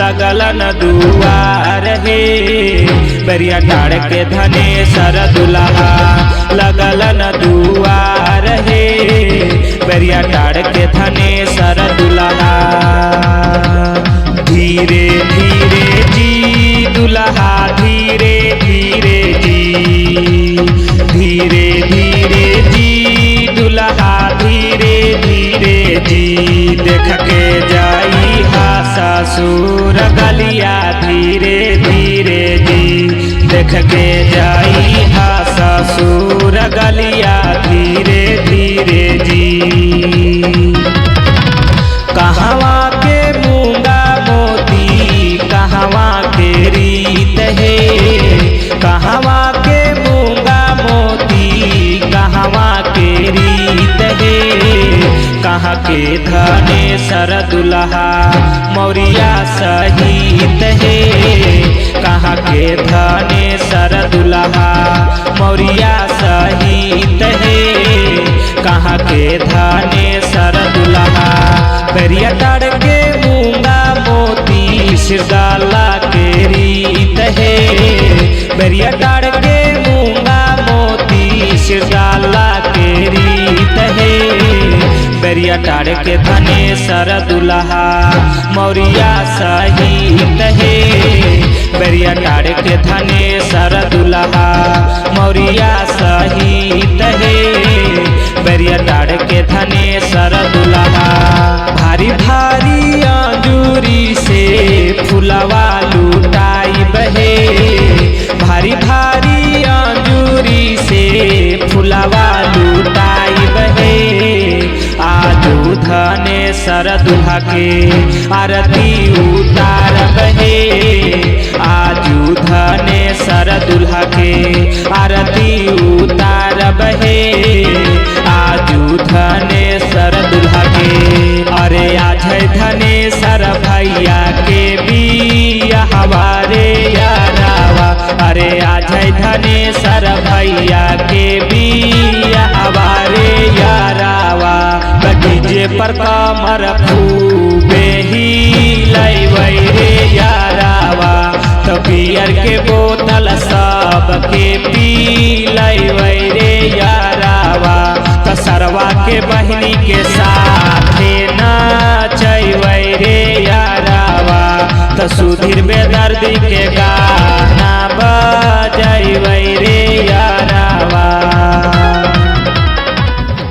लगल न दुआर हे बेरिया टाड़ के धनेसर दुल्हा लगल न दुआर हे बेरिया टाड़ के धनेसर दुल्हा। धीरे धीरे जी दुल्हा धीरे धीरे जी, धीरे धीरे जी दुल्हा धीरे धीरे जी। देख के जाई हा ससुर गलिया धीरे धीरे जी, देख के जाई हा ससुर गलिया धीरे धीरे जी। कहवा के मूंगा मोती कहवा के रीत है, कहवा के मूंगा मोती कहवा के रीत है। कहाँ के धनेसर दुल्हा मौरिया सहित है, कहाँ के धनेसर दुल्हा मौरिया सहित है, कहाँ के धनेसर दुल्हा। बेरिया टाड़ के मूंगा मोती सिरगाला के रीत है, बेरिया टाड़ के मूंगा मोती सिरगाला के रीत है। बेरिया टाड़ के धनेसर दुल्हा मौरिया सहित है, बेरिया टाड़ के धनेसर दुल्हा मौरिया सहित है, बेरिया टाड़ के धनेसर दुल्हा। भारी भारी अंजूरी से फुलवा लुटाई बहे, भारी भारी अंजूरी से फुलवा लुटाई बहे। आजू धनेसर दुल्हा के आरती उतार बहे, आजू धनेसर दुल्हा के आरती उतार बहे, आजू धनेसर दुल्हा के। अरे आज धनेसर भैया के बिया हवारे यारावा, अरे आज धनेसर भैया के बिया हवारे यारावा। डीजे पर कमर खूबे ही लैबै रे यारावा, तो बियर के बोतल सब के पी लैबै रे यारावा। तो सरवा के बहिनी के साथे नाचैबै रे यारावा, तो सुधीर बेदर्दी के गाना